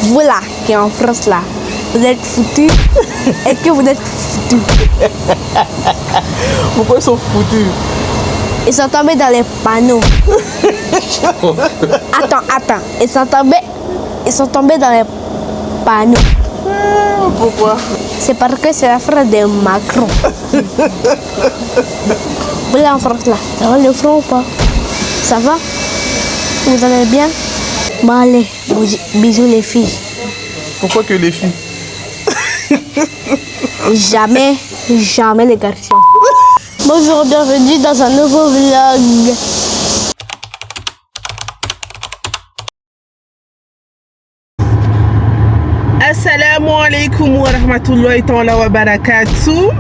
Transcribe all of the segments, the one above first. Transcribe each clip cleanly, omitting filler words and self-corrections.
Vous là, qui est en France là, vous êtes foutus. Est-ce que vous êtes foutus? Pourquoi ils sont foutus? Ils sont tombés dans les panneaux. Attends. Ils sont tombés dans les panneaux. Pourquoi? C'est parce que c'est la phrase de Macron. Vous là en France là, ça va le front ou pas? Ça va? Vous allez bien? Bon allez, bisous les filles. Pourquoi que les filles? Jamais les garçons. Bonjour, bienvenue dans un nouveau vlog. Assalamu alaikum wa rahmatullahi ta'ala wa barakatuh.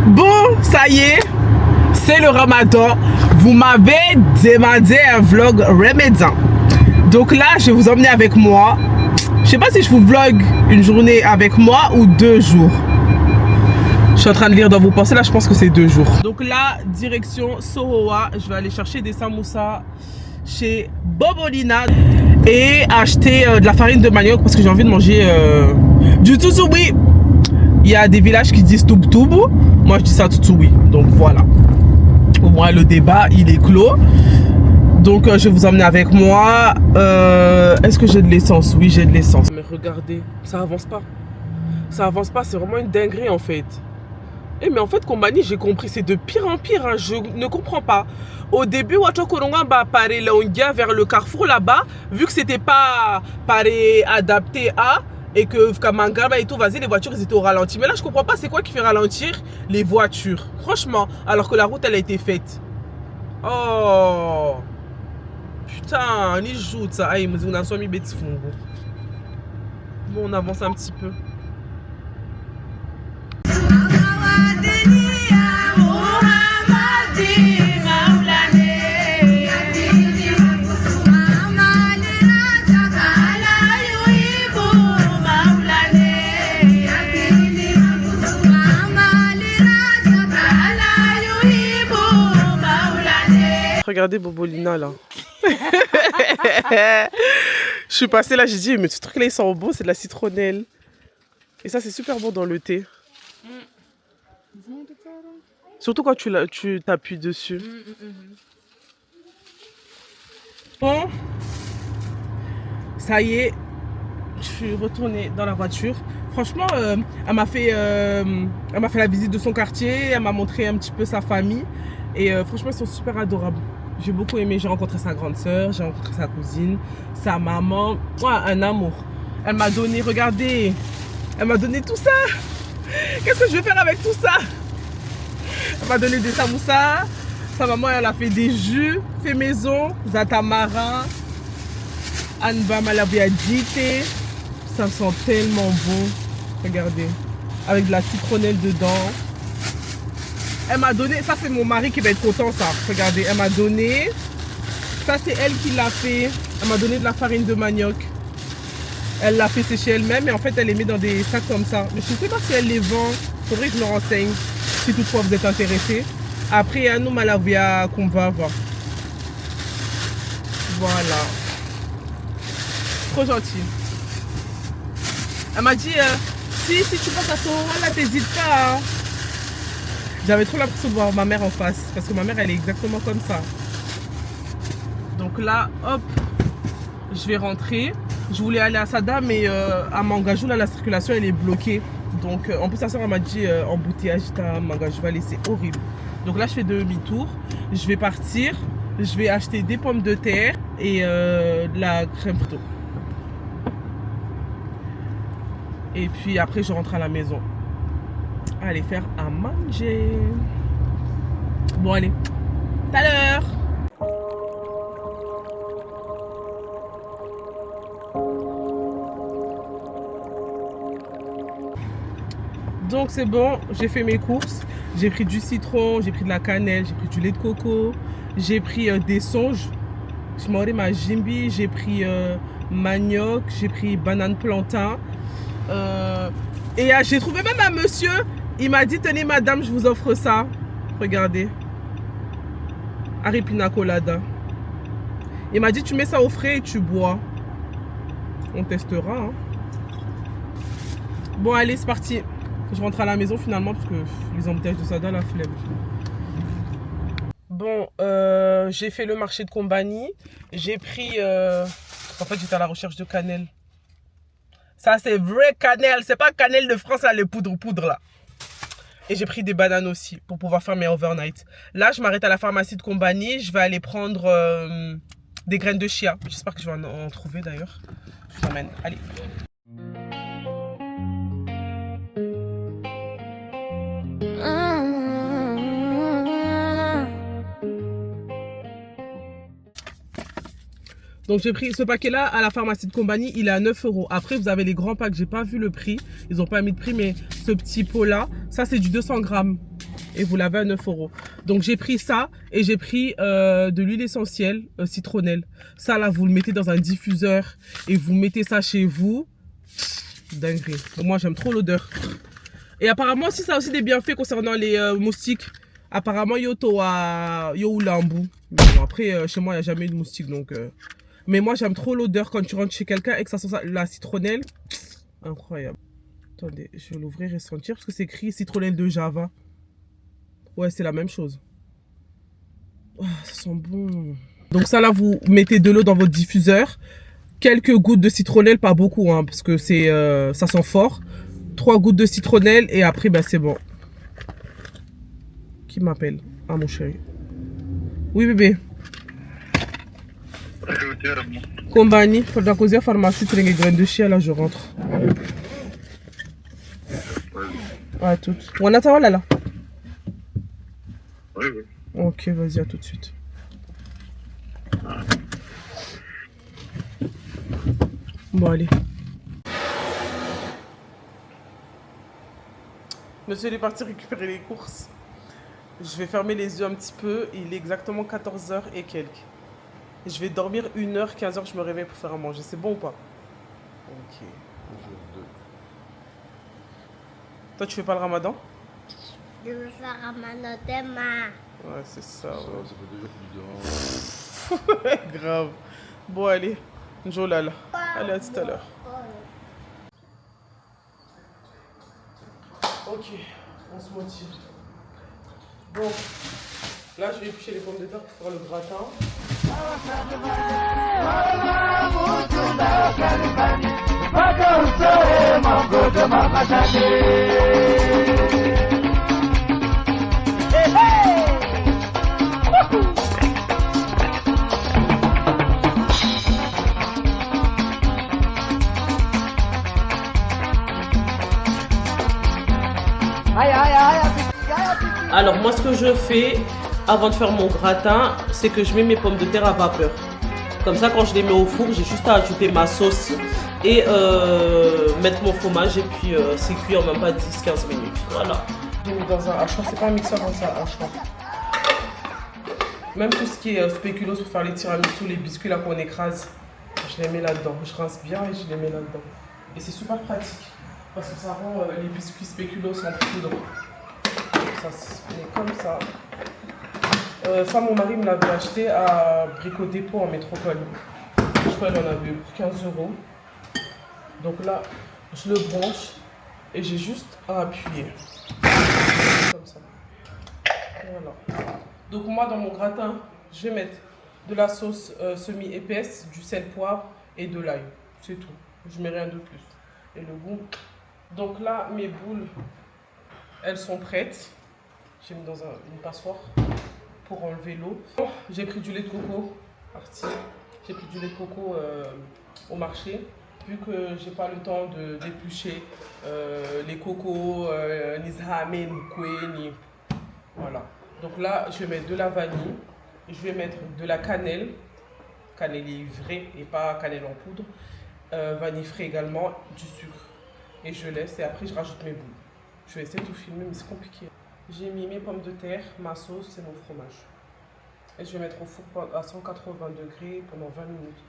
Bon, ça y est, c'est le Ramadan. Vous m'avez demandé un vlog ramadan. Donc là, je vais vous emmener avec moi. Je sais pas si je vous vlog une journée avec moi ou 2 jours. Je suis en train de lire dans vos pensées, là je pense que c'est 2 jours. Donc là, direction Soroa, je vais aller chercher des samoussas chez Bobolina et acheter de la farine de manioc parce que j'ai envie de manger du toutoubi. Il y a des villages qui disent toubtoubou, moi je dis ça toutoubi, donc voilà. Au moins le débat il est clos. Donc je vais vous emmener avec moi. Est-ce que j'ai de l'essence? Oui, j'ai de l'essence. Mais regardez, ça avance pas. Ça avance pas, c'est vraiment une dinguerie en fait. Eh mais en fait, Kombani, j'ai compris, c'est de pire en pire, hein. Je ne comprends pas. Au début, Wacho Koronga va parler Laongia vers le carrefour là-bas, vu que c'était pas paré adapté à, et que Kamangaba et tout, vas-y, les voitures, ils étaient au ralenti. Mais là, je comprends pas, c'est quoi qui fait ralentir les voitures? Franchement, alors que la route, elle a été faite. Oh putain, ni joue ça. Aïe, on a mis bêtis fond. Bon, on avance un petit peu. Regardez Bobolina là. Je suis passée là, j'ai dit mais ce truc là ils sont beaux, c'est de la citronnelle. Et ça c'est super bon dans le thé. Surtout quand tu t'appuies dessus. Bon, ça y est, je suis retournée dans la voiture. Franchement, elle m'a fait la visite de son quartier, elle m'a montré un petit peu sa famille. Et franchement, ils sont super adorables. J'ai beaucoup aimé, j'ai rencontré sa grande sœur, j'ai rencontré sa cousine, sa maman. Ouais, un amour. Elle m'a donné, regardez, elle m'a donné tout ça. Qu'est-ce que je vais faire avec tout ça? Elle m'a donné des samoussas. Sa maman, elle a fait des jus, fait maison, zatamarin, anba malabiadite. Ça sent tellement bon. Regardez, avec de la citronnelle dedans. Elle m'a donné, ça c'est mon mari qui va être content ça. Regardez, elle m'a donné. Ça c'est elle qui l'a fait. Elle m'a donné de la farine de manioc. Elle l'a fait sécher elle-même et en fait elle les met dans des sacs comme ça. Mais je ne sais pas si elle les vend. Il faudrait que je me renseigne si toutefois vous êtes intéressés. Après il y a nous malavia qu'on va voir. Voilà. Trop gentil. Elle m'a dit si tu passes à Soroa là t'hésites pas. Hein. J'avais trop l'impression de voir ma mère en face. Parce que ma mère, elle est exactement comme ça. Donc là, hop, je vais rentrer. Je voulais aller à Sada, mais à Mangajou, là, la circulation, elle est bloquée. Donc, en plus, sa soeur, elle m'a dit, embouteillage à Mangajou, c'est horrible. Donc là, je fais demi-tour. Je vais partir. Je vais acheter des pommes de terre et de la crème frito. Et puis après, je rentre à la maison. Aller faire à manger. Bon allez, tout à l'heure. Donc c'est bon, j'ai fait mes courses. J'ai pris du citron, j'ai pris de la cannelle, j'ai pris du lait de coco, j'ai pris des songes. Je m'en ma jimbi, j'ai pris manioc, j'ai pris banane plantain. Et j'ai trouvé même un monsieur. Il m'a dit, tenez madame, je vous offre ça. Regardez. Harry Pina Colada. Il m'a dit, tu mets ça au frais et tu bois. On testera. Hein. Bon, allez, c'est parti. Je rentre à la maison finalement parce que les embouteillages de Sada, la flemme. Bon, j'ai fait le marché de Combani. J'ai pris... En fait, j'étais à la recherche de cannelle. Ça, c'est vrai cannelle. C'est pas cannelle de France, là, les poudre là. Et j'ai pris des bananes aussi pour pouvoir faire mes overnight. Là, je m'arrête à la pharmacie de Combani. Je vais aller prendre des graines de chia. J'espère que je vais en trouver d'ailleurs. Je vous emmène. Allez. Donc j'ai pris ce paquet là à la pharmacie de Combani, il est à 9 €. Après vous avez les grands packs, j'ai pas vu le prix, ils ont pas mis de prix, mais ce petit pot là, ça c'est du 200 grammes et vous l'avez à 9 €. Donc j'ai pris ça et j'ai pris de l'huile essentielle citronnelle. Ça là vous le mettez dans un diffuseur et vous mettez ça chez vous, dinguerie. Moi j'aime trop l'odeur. Et apparemment aussi ça a aussi des bienfaits concernant les moustiques. Apparemment yoto à Yooulambu. Bon, après chez moi il n'y a jamais eu de moustiques donc... Mais moi, j'aime trop l'odeur quand tu rentres chez quelqu'un et que ça sent la citronnelle. Incroyable. Attendez, je vais l'ouvrir et sentir parce que c'est écrit citronnelle de Java. Ouais, c'est la même chose. Oh, ça sent bon. Donc ça, là, vous mettez de l'eau dans votre diffuseur. Quelques gouttes de citronnelle, pas beaucoup, hein, parce que c'est ça sent fort. 3 gouttes de citronnelle et après, ben, c'est bon. Qui m'appelle? Ah, mon chéri. Oui, bébé. Combani, faudra causer à pharmacie, tu as des graines de chia, là je rentre. À toutes. On a ta là. Oui, oui. Ok, vas-y, à tout de suite. Bon, allez. Monsieur est parti récupérer les courses. Je vais fermer les yeux un petit peu. Il est exactement 14 h et quelques. Je vais dormir 1 h, 15 h, je me réveille pour faire à manger. C'est bon ou pas? Ok. Toi, tu fais pas le ramadan? Je veux faire ramadan demain. Ouais, c'est ça. Ouais. Ça fait 2 jours que tu dors. Grave. Bon, allez. Njolala. Allez, à tout à l'heure. Ok, on se motive. Bon, là, je vais éplucher les pommes de terre pour faire le gratin. Alors moi ce que je fais avant de faire mon gratin, c'est que je mets mes pommes de terre à vapeur. Comme ça quand je les mets au four, j'ai juste à ajouter ma sauce et mettre mon fromage et puis c'est cuit en même pas 10-15 minutes. Voilà. J'ai mis dans un hachoir, c'est pas un mixeur, c'est un hachoir. Même tout ce qui est spéculoos pour faire les tiramisu, les biscuits là qu'on écrase, je les mets là-dedans. Je rince bien et je les mets là-dedans. Et c'est super pratique parce que ça rend les biscuits spéculoos en poudre. Ça se met comme ça. Ça, mon mari me l'avait acheté à Brico Dépôt en métropole. Je crois qu'il en avait pour 15 €. Donc là, je le branche et j'ai juste à appuyer. Comme ça. Voilà. Donc moi, dans mon gratin, je vais mettre de la sauce semi-épaisse, du sel poivre et de l'ail. C'est tout. Je mets rien de plus. Et le goût. Donc là, mes boules, elles sont prêtes. J'ai mis dans une passoire pour enlever l'eau. J'ai pris du lait de coco, parti. J'ai pris du lait de coco au marché. Vu que j'ai pas le temps de d'éplucher les cocos, ni zahame, ni koué, ni... Voilà. Donc là, je vais mettre de la vanille. Je vais mettre de la cannelle. Cannelle vraie et pas cannelle en poudre. Vanille frais également, du sucre. Et je laisse et après je rajoute mes boules. Je vais essayer de tout filmer mais c'est compliqué. J'ai mis mes pommes de terre, ma sauce et mon fromage. Et je vais mettre au four à 180 degrés pendant 20 minutes.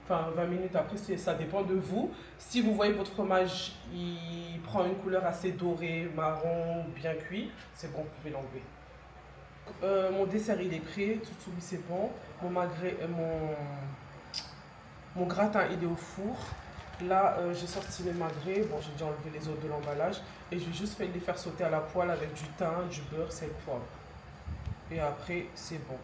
Enfin 20 minutes après, ça dépend de vous. Si vous voyez votre fromage, il prend une couleur assez dorée, marron, bien cuit, c'est bon, vous pouvez l'enlever. Mon dessert il est prêt, tout c'est bon. Mon gratin il est au four. Là, j'ai sorti les magrets. Bon, j'ai déjà enlevé les autres de l'emballage. Et je vais juste les faire sauter à la poêle avec du thym, du beurre, sel, poivre. Et après, c'est bon.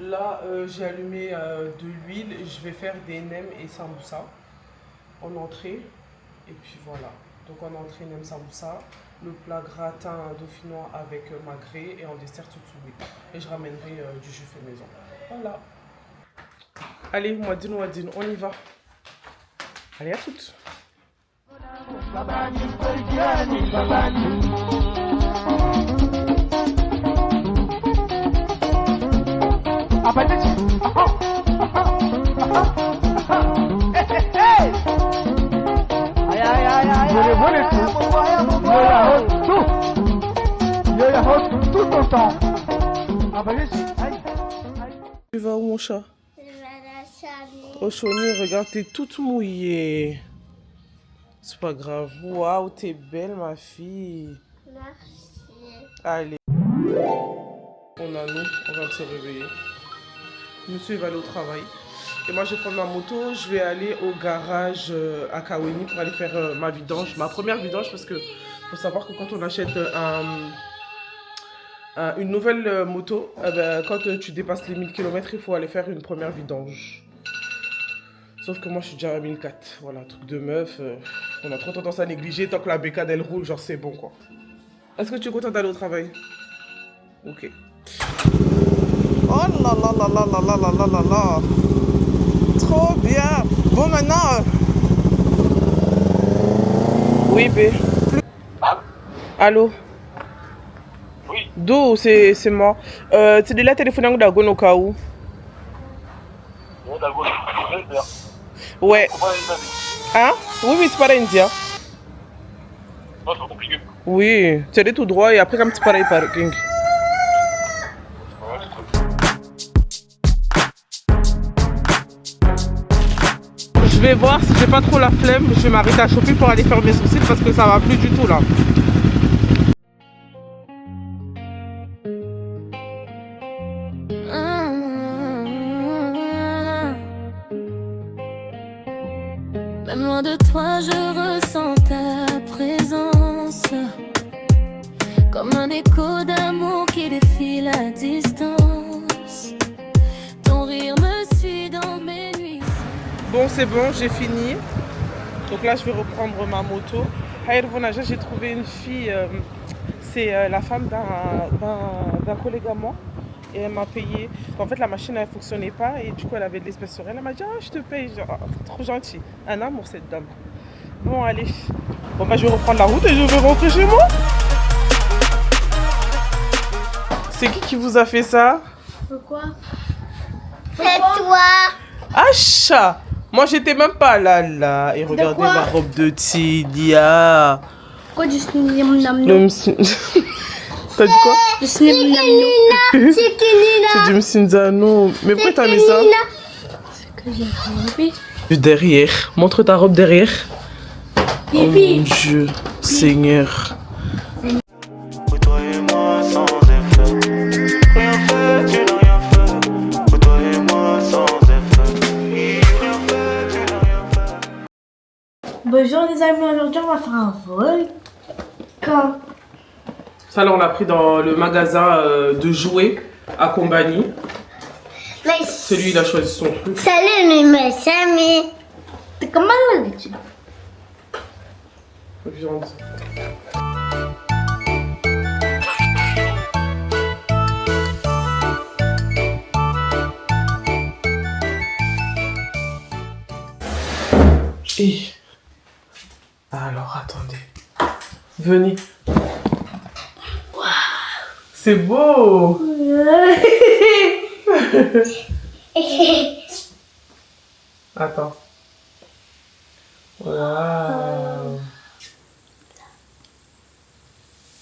Là, j'ai allumé de l'huile. Je vais faire des nems et samoussa en entrée. Et puis voilà. Donc en entrée, nem samoussa. Le plat gratin dauphinois avec magret. Et en dessert, toutouri. Et je ramènerai du jus fait maison. Voilà. Allez, Mouadine, on y va. Allez, à toutes. Tu vas où, mon chat? Au Chauny, regarde, t'es toute mouillée. C'est pas grave. Waouh, t'es belle, ma fille. Merci. Allez. On vient de se réveiller. Monsieur va aller au travail. Et moi, je vais prendre ma moto. Je vais aller au garage à Kaweni pour aller faire ma vidange. Ma première vidange, parce que faut savoir que quand on achète une nouvelle moto, quand tu dépasses les 1000 km, il faut aller faire une première vidange. Sauf que moi, je suis déjà à 1004. Voilà, truc de meuf. On a trop tendance à négliger tant que la bécane, elle roule. Genre, c'est bon, quoi. Est-ce que tu es content d'aller au travail? Ok. Oh là là là là là là là là là là. Trop bien. Bon, maintenant... Oui, bé. Allô? Oui. D'où c'est moi. C'est de la téléphonie à Dagon au cas où. Ouais. Hein? Oui, oui, c'est pas indien. Non, c'est compliqué. Oui, tu allais tout droit et après comme tu parais parking. Je vais voir si j'ai pas trop la flemme, je vais m'arrêter à choper pour aller faire mes sourcils parce que ça va plus du tout là. Même loin de toi, je ressens ta présence, comme un écho d'amour qui défile à distance. Ton rire me suit dans mes nuits. Bon, c'est bon, j'ai fini. Donc là, je vais reprendre ma moto. J'ai trouvé une fille, c'est la femme d'un collègue à moi. Et elle m'a payé. En fait, la machine, elle ne fonctionnait pas. Et du coup, elle avait de l'espèce sur elle. Elle m'a dit, ah, je te paye. Genre, ah, trop gentil. Un amour, cette dame. Bon, allez. Bon, bah, je vais reprendre la route et je vais rentrer chez moi. C'est qui vous a fait ça? Pourquoi? C'est toi. Acha! Moi, j'étais même pas là. Et regardez quoi? ma robe de Tidia. Pourquoi du snip nam Le msi- T'as dit quoi? Du snip nam C'est Kenina. C'est du Msinzano. Mais pourquoi t'as mis ça? que j'ai enlevé. Derrière. Montre ta robe derrière. Oh mon Pipi. Dieu, Seigneur. Pour toi et moi sans effet. Rien fait, tu n'as rien fait. Pour toi et moi sans effet. Rien fait, tu n'as rien fait. Bonjour les amis, aujourd'hui on va faire un vol. Quand? Ça là on l'a pris dans le magasin de jouets à Combani. Mais Celui il a choisi son truc. salut, mais Samy. T'es comment d'habitude? Viande. Et alors attendez. Venez. C'est beau. Attends. Waouh.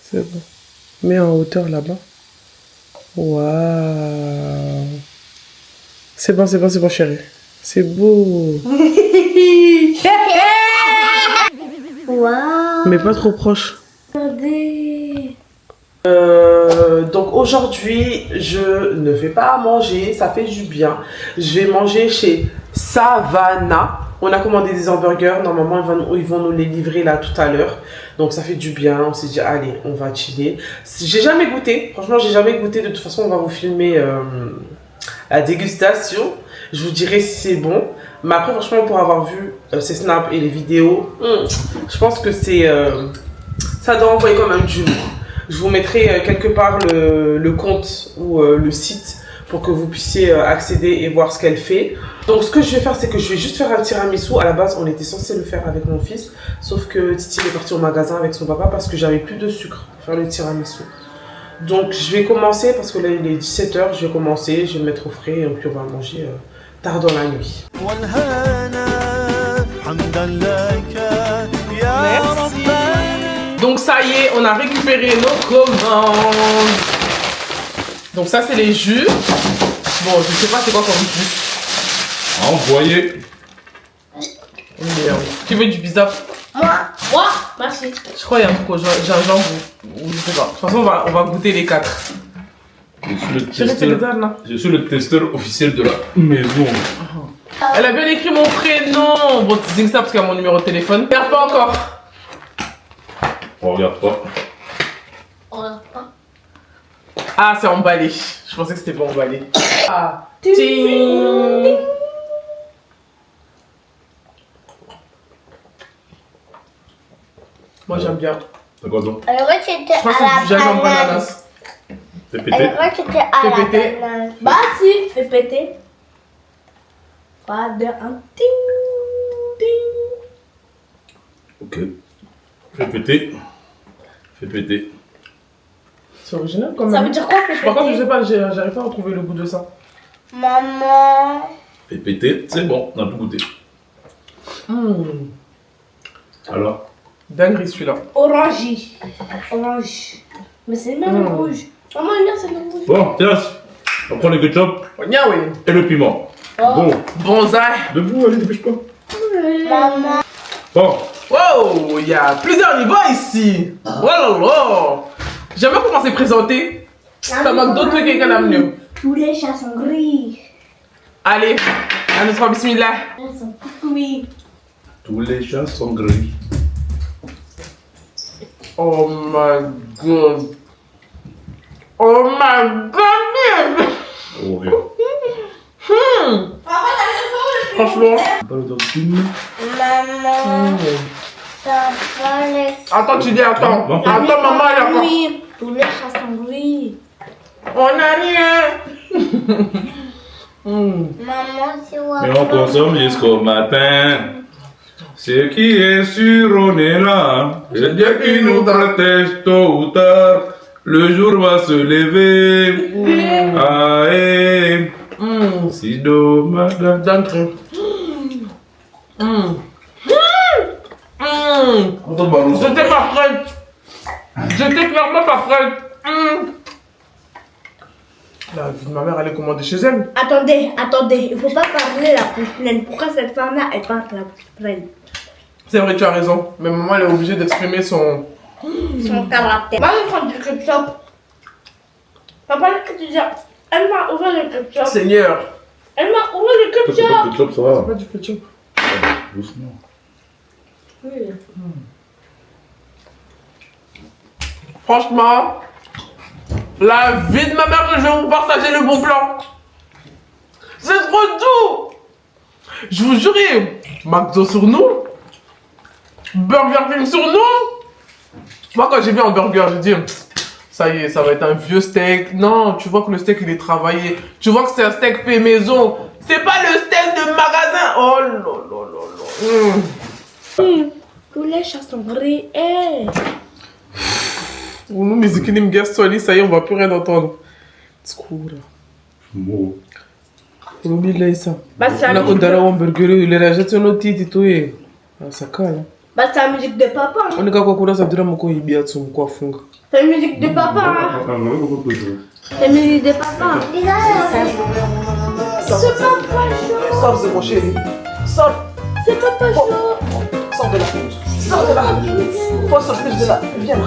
C'est bon. Mets en hauteur là-bas. Waouh. C'est bon, chérie. C'est beau. Waouh. Mais pas trop proche. Regardez. Donc aujourd'hui, je ne vais pas manger, ça fait du bien. Je vais manger chez Savannah. On a commandé des hamburgers. Normalement, ils vont nous les livrer là tout à l'heure. Donc, ça fait du bien. On s'est dit, allez, on va chiller. J'ai jamais goûté. Franchement, j'ai jamais goûté. De toute façon, on va vous filmer la dégustation. Je vous dirai si c'est bon. Mais après, franchement, pour avoir vu ces snaps et les vidéos, je pense que c'est... ça doit envoyer quand même du lourd. Je vous mettrai quelque part le compte ou le site pour que vous puissiez accéder et voir ce qu'elle fait. Donc ce que je vais faire, c'est que je vais juste faire un tiramisu. À la base, on était censé le faire avec mon fils. Sauf que Titi est parti au magasin avec son papa parce que j'avais plus de sucre pour faire le tiramisu. Donc je vais commencer parce que là il est 17 h. Je vais commencer, je vais me mettre au frais et puis on va manger tard dans la nuit. Merci. Donc ça y est, on a récupéré nos commandes. Donc ça c'est les jus. Bon, je sais pas c'est quoi comme jus. Envoyé. Merde. Qui veut du bizarre? Moi, merci. Je crois qu'il y a un truc au gingembre ou je sais pas. De toute façon, on va goûter les 4. Je suis le testeur officiel de la maison. Elle a bien écrit mon prénom. Bon, tu dis ça parce qu'il y a mon numéro de téléphone. Regarde pas encore. On regarde pas. Ah, c'est emballé. Je pensais que c'était pas emballé. Ah, ting. Moi j'aime bien. C'est quoi donc? Alors, c'était Je pense que c'est du gingembre ananas. Fais péter. Alors, c'était à Fais la péter. banane. Bah si, fais péter. Pas de un ting, ting. Ok. Fais péter. Fais péter. C'est original quand même. Ça veut dire quoi, fais Par contre, je péter? sais pas, j'arrive pas à retrouver le goût de ça. Maman. Fais péter, c'est bon, on a tout goûté. Alors? Dinguerie celui-là. Orange. Orange. Mais c'est le même rouge. Maman, il c'est le même rouge. Bon, tiens, on prend le ketchup Nya oui. et le piment. Oh. Bon, Bonsaï. debout, allez, dépêche-toi. Maman. Bon, Wow, il y a plusieurs niveaux ici. Oh là là. J'aime bien comment c'est présenté. Ça manque d'autres trucs et qu'elle a mieux. Tous les chats sont gris. Allez, à notre bismillah. Ils sont tout gris. tous les chats sont gris. Oh my god. Oh my god. Oh, vieux. Franchement. Pas le dentine. Maman. Ça va les... Attends, tu dis attends. Non. Attends, maman, elle a pas. Oui, tous les chats sont gris. On a rien. Maman, tu vois. Mais on consomme jusqu'au matin. Ce qui est sûr, on est là. C'est Dieu qui nous protège tôt ou tard. Le jour va se lever. Ah, eh. Si dommage. Dingue. J'étais pas prête. J'étais clairement pas prête. La vie de ma mère, elle est commandée chez elle. Attendez, il faut pas parler la bouche pleine. Pourquoi cette femme-là, elle parle la bouche pleine? C'est vrai, tu as raison. Mais maman, elle est obligée d'exprimer son... Son caractère. Va me prendre du ketchup. Papa, qu'est-ce que tu dis? Elle m'a ouvert le ketchup. Seigneur. Elle m'a ouvert le C'est pas ketchup. de ketchup, ça va. Pas du ketchup. Doucement. Oui. Franchement, la vie de ma mère, je vais vous partager le bon plan. C'est trop doux. Je vous jure, McDo sur nous, Burger King sur nous. Moi, quand j'ai vu un burger, j'ai dit, ça y est, ça va être un vieux steak. Non, tu vois que le steak, il est travaillé. Tu vois que c'est un steak fait maison. C'est pas le steak de magasin. Oh là là là là. Tous les chats sont gris. Eh. Nous, musique, nous, guest, ça y est, on va plus rien entendre. C'est cool. Bon. On oublie là, ça. Bah, c'est On a la musique un de... hamburger, il a jeté nos titres et tout. Ça cale. Bah, c'est la musique de papa. Hein. On est quand on a ça dire mon il bien son quoi fond. C'est la musique de papa. Hein. C'est la musique de papa. C'est papa chaud. Sors de mon chéri. Sors. C'est papa chaud. Sors de là. Sors de là. Faut sortir de là. Viens là.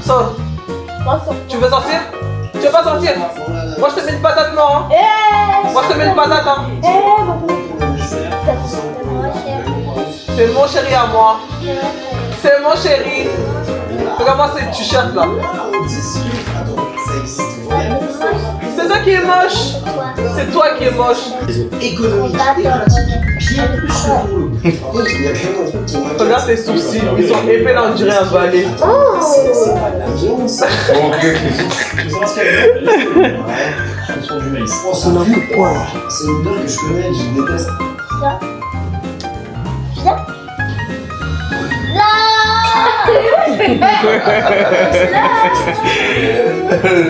Sors. Tu veux sortir? Tu veux pas sortir? Moi je te mets une patate non hein? Moi je te mets une patate hein? Moi, c'est C'est mon chéri à moi. C'est mon chéri. Regarde-moi cette t-shirt là. C'est toi qui es moche. C'est toi qui es moche. Regarde tes sourcils, ils sont épais là, on dirait un balai. C'est n'importe quoi. C'est une odeur que je connais, je déteste. Viens.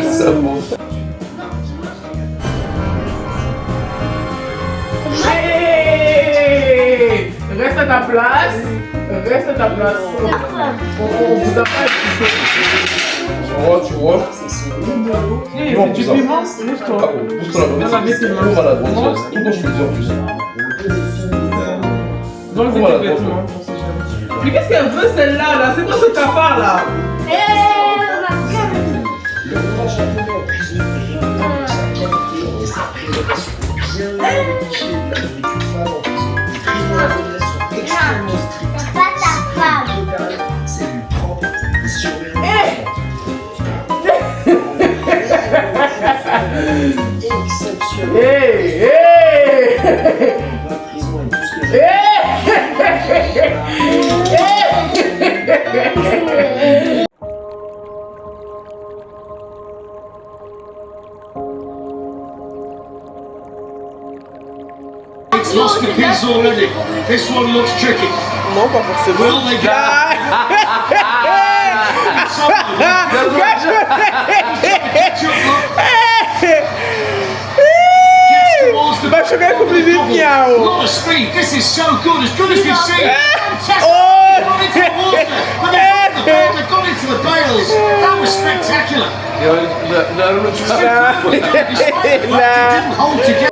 Ça monte. Hey, reste à ta place. Reste à ta place. On vous a pas écouté. Tu vois. Hey, c'est du piment, lève-toi. Pousse-toi la bonne. C'est trop malade. Tout quand je suis en plus. Dans tes vêtements. Mais qu'est-ce qu'elle veut celle-là là? C'est quoi ce cafard là? C'est pas ta femme. It's lost the piece already. This one looks tricky. Non, pas forcément. Well, they Bah, je vais couper vite, miaou. lot of speed. This is so good as you've seen. Fantastic. Oh. Got into the water. When they got into the bales. That was spectacular. Despite the fact it didn't hold together.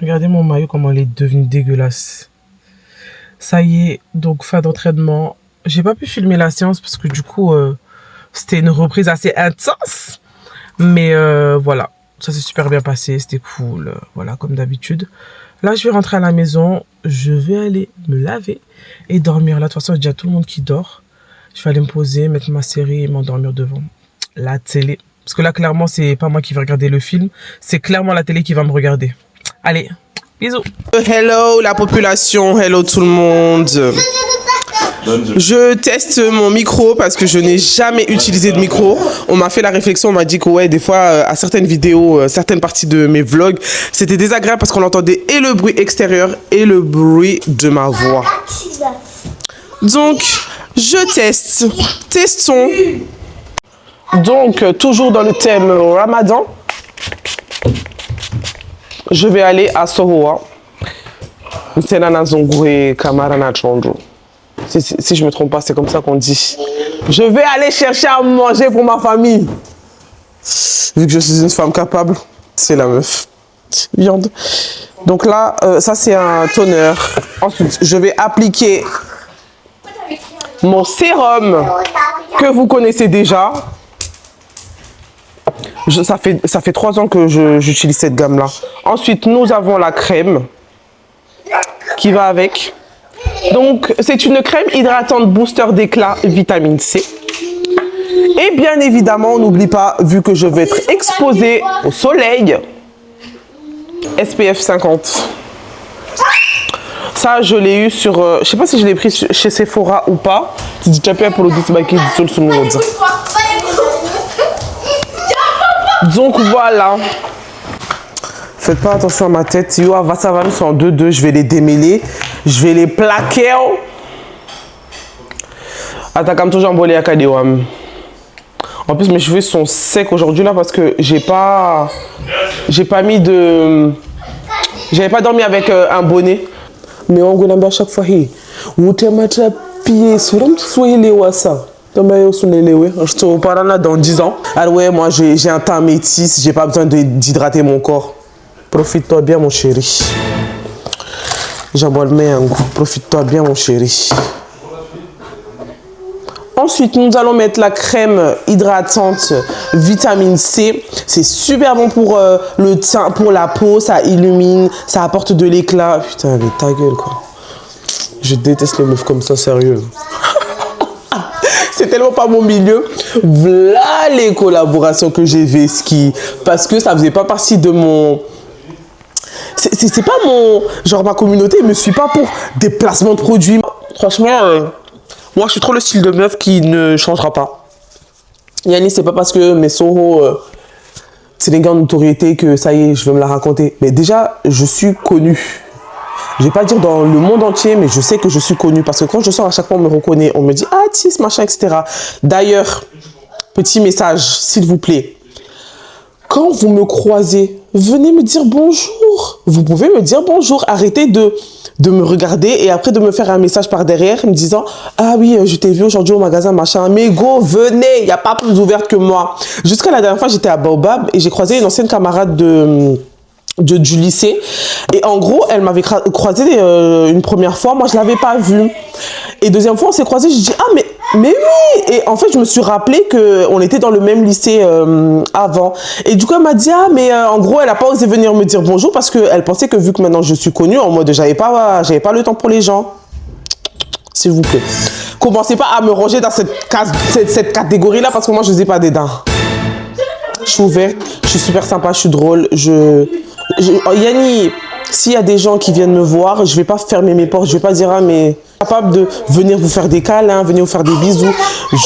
Regardez mon maillot, comment il est devenu dégueulasse. Ça y est, donc fin d'entraînement. J'ai pas pu filmer la séance parce que du coup, c'était une reprise assez intense. Mais voilà, ça s'est super bien passé, c'était cool. Voilà, comme d'habitude. Là, je vais rentrer à la maison. Je vais aller me laver et dormir. Là, de toute façon, il y a déjà tout le monde qui dort. Je vais aller me poser, mettre ma série et m'endormir devant la télé. Parce que là, clairement, c'est pas moi qui vais regarder le film. C'est clairement la télé qui va me regarder. Allez, bisous. Hello la population, hello tout le monde. Je teste mon micro parce que je n'ai jamais utilisé de micro. On m'a fait la réflexion, on m'a dit que ouais, des fois, à certaines vidéos, certaines parties de mes vlogs, c'était désagréable parce qu'on entendait et le bruit extérieur et le bruit de ma voix. Donc, je teste. Testons. Donc, toujours dans le thème Ramadan. Je vais aller à Soroa. Si je ne me trompe pas, c'est comme ça qu'on dit. Je vais aller chercher à manger pour ma famille. Vu que je suis une femme capable, c'est la meuf. Viande. Donc là, ça c'est un toner. Ensuite, je vais appliquer mon sérum que vous connaissez déjà. Ça fait 3 ans que j'utilise cette gamme-là. Ensuite, nous avons la crème qui va avec. Donc, c'est une crème hydratante booster d'éclat vitamine C. Et bien évidemment, n'oublie pas, vu que je vais être exposée au soleil, SPF 50. Ça, je l'ai eu sur... je sais pas si je l'ai pris chez Sephora ou pas. Donc voilà. Faites pas attention à ma tête. Yo, ça va, sont en 2-2. Je vais les démêler. Je vais les plaquer. Atakam toujours embolé à Kadewam. En plus, mes cheveux sont secs aujourd'hui là parce que j'ai pas mis de... J'avais pas dormi avec un bonnet. Mais on goûte à chaque fois. On te met à pied sur un soyez les wassa. Je te reparle là dans 10 ans. Ah ouais, moi j'ai un teint métis, j'ai pas besoin d'hydrater mon corps. Profite-toi bien, mon chéri. J'aboie le main, profite-toi bien, mon chéri. Ensuite, nous allons mettre la crème hydratante vitamine C. C'est super bon pour le teint, pour la peau, ça illumine, ça apporte de l'éclat. Putain, mais ta gueule, quoi. Je déteste les meufs comme ça, sérieux. C'est tellement pas mon milieu. Voilà les collaborations que j'ai Veski. Parce que ça faisait pas partie de mon... C'est pas mon... Genre, ma communauté me suit pas pour des placements de produits. Franchement, moi, je suis trop le style de meuf qui ne changera pas. Yannis, c'est pas parce que mes Soho, c'est des gars de notoriété que ça y est, je vais me la raconter. Mais déjà, je suis connue. Je vais pas dire dans le monde entier, mais je sais que je suis connue. Parce que quand je sors, à chaque fois, on me reconnaît. On me dit, ah, Tis, machin, etc. D'ailleurs, petit message, s'il vous plaît. Quand vous me croisez, venez me dire bonjour. Vous pouvez me dire bonjour. Arrêtez de me regarder et après de me faire un message par derrière me disant « Ah oui, je t'ai vu aujourd'hui au magasin, machin. » Mais go, venez, il n'y a pas plus ouverte que moi. Jusqu'à la dernière fois, j'étais à Baobab et j'ai croisé une ancienne camarade du lycée. Et en gros, elle m'avait croisé une première fois. Moi, je ne l'avais pas vue. Et deuxième fois, on s'est croisés. Je dis « Ah, mais oui !» Et en fait, je me suis rappelé qu'on était dans le même lycée avant. Et du coup, elle m'a dit « Ah, mais en gros, elle n'a pas osé venir me dire bonjour parce qu'elle pensait que vu que maintenant je suis connue, en mode j'avais pas le temps pour les gens. » S'il vous plaît. Commencez pas à me ranger dans cette catégorie-là parce que moi, je ne ai pas des dents. Je suis ouverte, je suis super sympa, je suis drôle. Yanni, s'il y a des gens qui viennent me voir, je ne vais pas fermer mes portes, je ne vais pas dire « Ah, mais... » capable de venir vous faire des câlins, venir vous faire des bisous.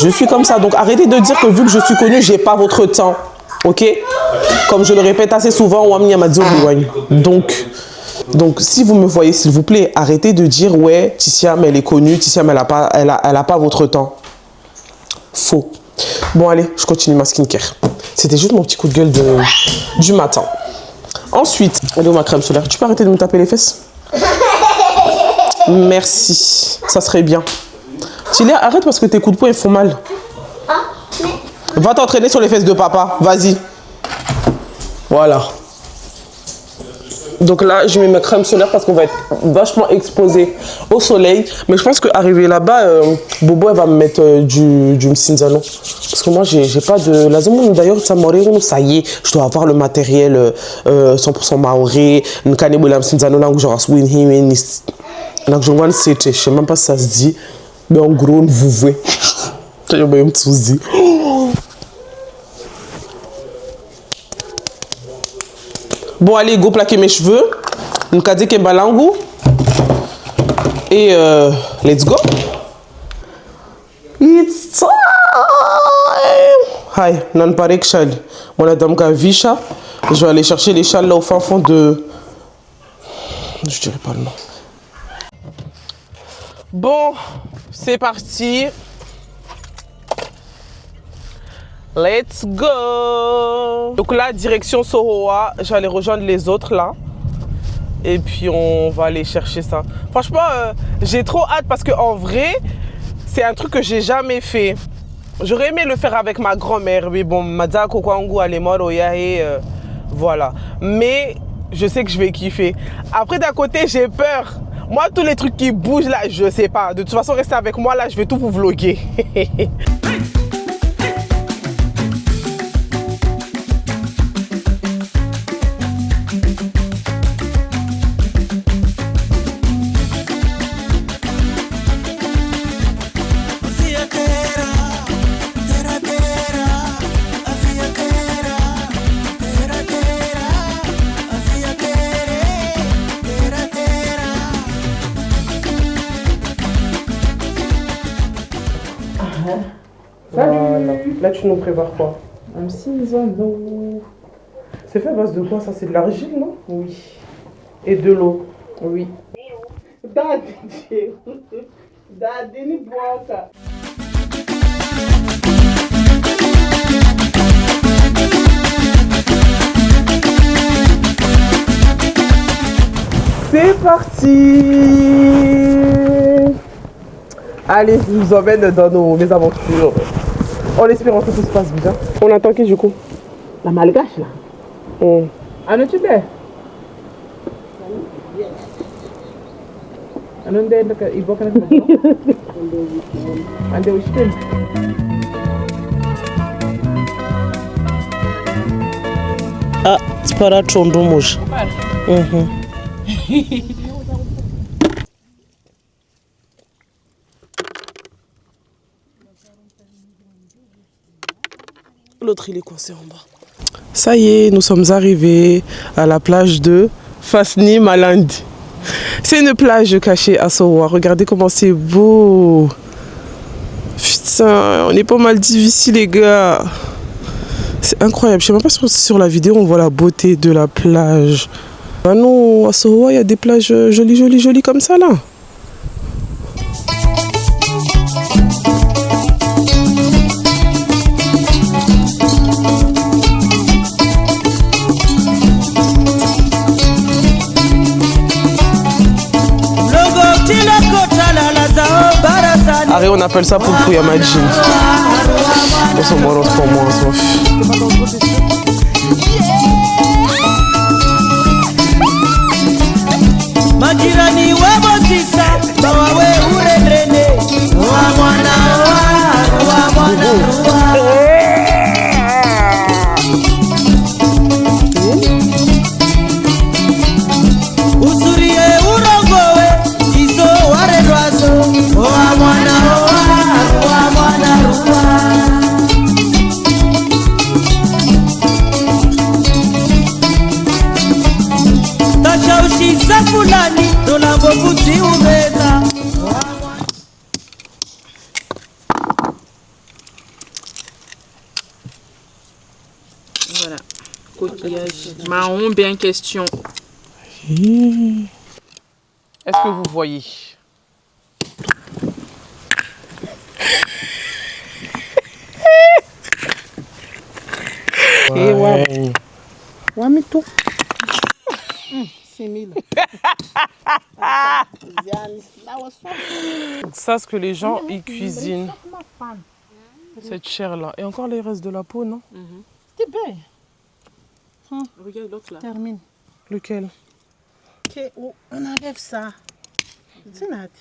Je suis comme ça. Donc, arrêtez de dire que vu que je suis connue, j'ai pas votre temps. Ok? Comme je le répète assez souvent, donc, si vous me voyez, s'il vous plaît, arrêtez de dire, ouais, Tissiam, elle est connue, Tissiam, elle a pas votre temps. Faux. Bon, allez, je continue ma skincare. C'était juste mon petit coup de gueule du matin. Ensuite, elle est où ma crème solaire? Tu peux arrêter de me taper les fesses? Merci, ça serait bien. Tilia, arrête parce que tes coups de poing ils font mal. Va t'entraîner sur les fesses de papa, vas-y. Voilà. Donc là, je mets ma crème solaire parce qu'on va être vachement exposé au soleil. Mais je pense qu'arrivé là-bas, Bobo elle va me mettre du Mcinzano. Parce que moi, j'ai pas de... La zone d'ailleurs, ça y est, je dois avoir le matériel 100% maoré. Nkane Mcinzano là où j'aurai swing him. Donc, je ne sais même pas si ça se dit, mais en gros, vous voyez. Bon, allez, go plaquer mes cheveux. Nkadeke balangu. Et let's go. It's time. Hi, non pas que chal. Moi, la dame Kavisha. Je vais aller chercher les châles là au fin fond de. Je dirais pas le nom. Bon, c'est parti. Let's go. Donc là, direction Soroa. J'allais rejoindre les autres là. Et puis on va aller chercher ça. Franchement, j'ai trop hâte parce qu'en vrai, c'est un truc que j'ai jamais fait. J'aurais aimé le faire avec ma grand-mère. Mais bon, Madza Kokwangu, elle est morte, voilà. Mais je sais que je vais kiffer. Après, d'un côté, j'ai peur. Moi, tous les trucs qui bougent là, je sais pas. De toute façon, restez avec moi là, je vais tout vous vlogger. Salut. Là, tu nous prépares quoi? Un Mcinzano. C'est fait à base de quoi ça? C'est de l'argile, non? Oui. Et de l'eau? Oui. C'est parti. Allez, je vous emmène dans nos mésaventures. En espérant que tout se passe bien. On attend qui du coup? La malgache là. Ah non, tu l'es? Ah non, il va Ah, c'est pas là, chondo mouche. L'autre, il est coincé en bas. Ça y est, nous sommes arrivés à la plage de Fasni Malandi. C'est une plage cachée à Sowa. Regardez comment c'est beau. Putain, on est pas mal ici les gars. C'est incroyable. Je sais même pas si sur la vidéo on voit la beauté de la plage. Ah non, à Sowa il y a des plages jolies comme ça là. Arrête, on appelle ça pour le Yamajin. On s'en balance pour moi, Majirani wabotisa bawawe urendrene wa mwana usurie urongowe izo warendwazo wa mwana tashaushisa fulani tolambovuti umeza. Voilà, coquillage marron bien question. Est-ce que vous voyez? Ouais. Ouais, mais tout. Ça, ce que les gens ils cuisinent. Cette chair là. Et encore les restes de la peau, non? C'était bien. Regarde l'autre là. Termine. Lequel? Ok, on enlève ça. C'est net.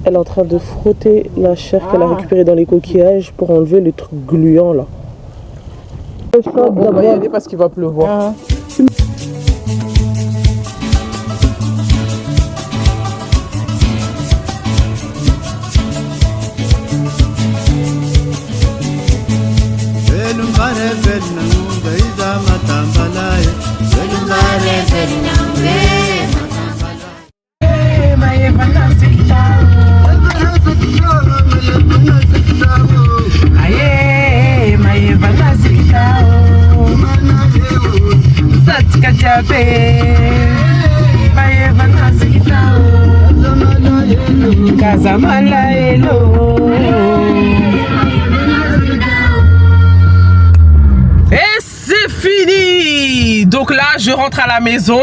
Elle est en train de frotter la chair qu'elle a récupérée dans les coquillages pour enlever le truc gluant là. On va y aller parce qu'il va pleuvoir. Et c'est fini. Donc là je rentre à la maison.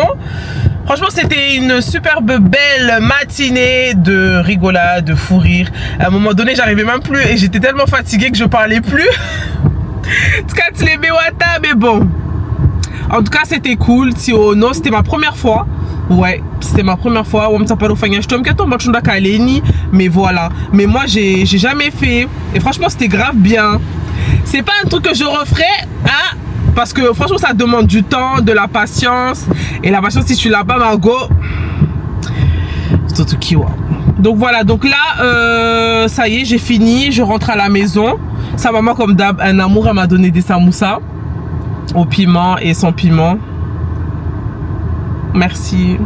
Franchement c'était une superbe belle matinée de rigolade, de fou rire. À un moment donné j'arrivais même plus et j'étais tellement fatiguée que je parlais plus. Mais bon, en tout cas c'était cool. C'était ma première fois. Ouais, c'était ma première fois. Mais voilà. Mais moi j'ai jamais fait. Et franchement c'était grave bien. C'est pas un truc que je referais, hein, parce que franchement ça demande du temps, de la patience. Et la patience si tu l'as pas, Margot, c'est tout qui. Donc voilà, donc là ça y est, j'ai fini, je rentre à la maison. Sa maman comme d'hab, un amour, elle m'a donné des samoussas au piment et sans piment. Merci.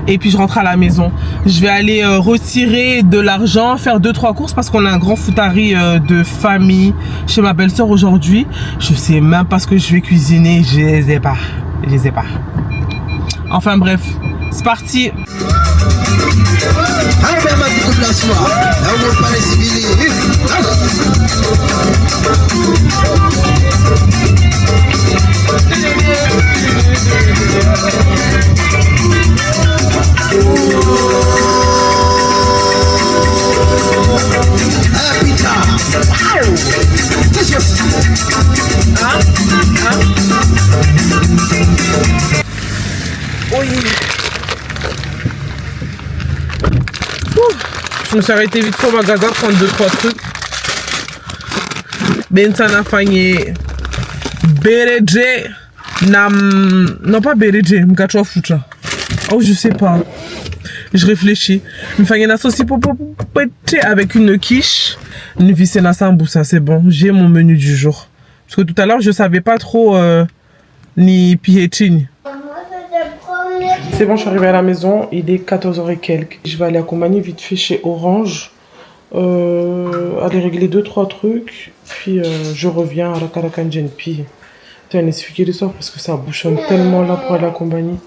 Et puis je rentre à la maison. Je vais aller retirer de l'argent, faire 2-3 courses parce qu'on a un grand foutari de famille chez ma belle-sœur aujourd'hui. Je sais même pas ce que je vais cuisiner, je les ai pas. Je les ai pas. Enfin bref, c'est parti. Je me suis arrêtée vite fait au magasin prendre 2-3 trucs. Ben ça n'a fagné. Bereje. Non pas bereje. M'kachwa foucha. Oh je sais pas. Je réfléchis. Me fagné na sauce popote avec une quiche. Une vissée na samboussa, c'est bon. J'ai mon menu du jour. Parce que tout à l'heure je savais pas trop ni piétine. C'est bon, je suis arrivée à la maison, il est 14h et quelques. Je vais aller accompagner vite fait chez Orange, aller régler 2-3 trucs, puis je reviens à la Karakan Genpi. Tiens, expliquer le soir parce que ça bouchonne tellement là pour aller accompagner.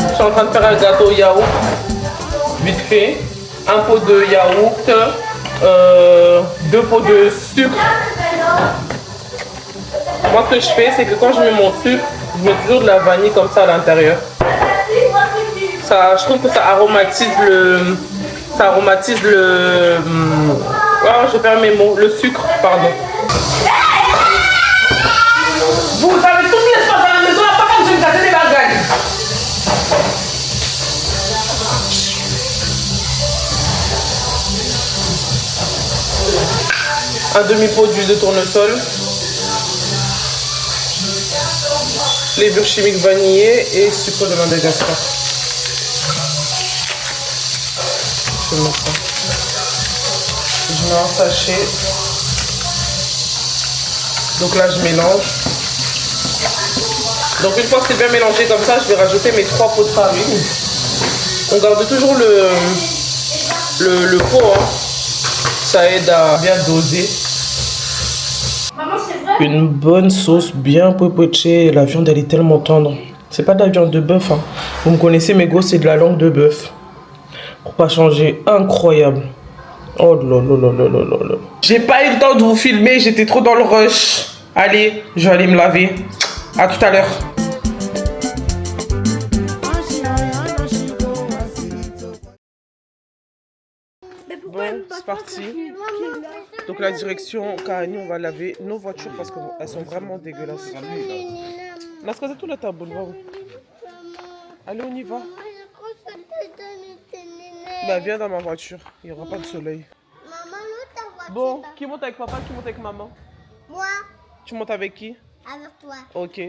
Je suis en train de faire un gâteau yaourt. Vite fait, un pot de yaourt, 2 pots de sucre. Moi ce que je fais c'est que quand je mets mon sucre, je mets toujours de la vanille comme ça à l'intérieur. Ça, je trouve que ça aromatise le... Oh, je perds mes mots, le sucre, pardon. Vous avez tout l'espace à la maison, là, pas comme je vais me casser des bagages. Un demi-pot d'huile de tournesol, levure chimique vanillée et sucre de Madagascar. Je mets ça. Je mets un sachet. Donc là je mélange. Donc une fois que c'est bien mélangé comme ça, je vais rajouter mes 3 pots de farine. On garde toujours le pot, hein. Ça aide à bien doser. Une bonne sauce bien popochée. La viande elle est tellement tendre. C'est pas de la viande de bœuf, hein. Vous me connaissez mes gosses, c'est de la langue de bœuf. Pour pas changer, incroyable. Oh là là là là là là. J'ai pas eu le temps de vous filmer, j'étais trop dans le rush. Allez, je vais aller me laver. À tout à l'heure. Bon, c'est parti. Donc la direction Kahani, on va laver nos voitures parce qu'elles sont vraiment dégueulasses. Naskaza tout la table, allez, on y va. Bah viens dans ma voiture, il n'y aura pas de soleil. Bon, qui monte avec papa, qui monte avec maman? Moi. Tu montes avec qui? Avec toi. Ok.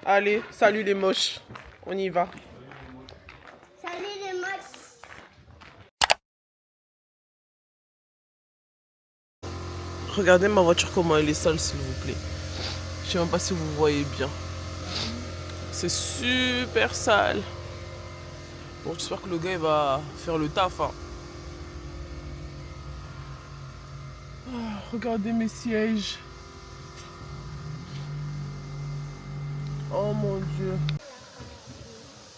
Allez, salut les moches. On y va. Salut les moches. Regardez ma voiture comment elle est sale s'il vous plaît. Je sais même pas si vous voyez bien. C'est super sale. Bon, j'espère que le gars il va faire le taf. Hein. Oh, regardez mes sièges. Oh mon Dieu.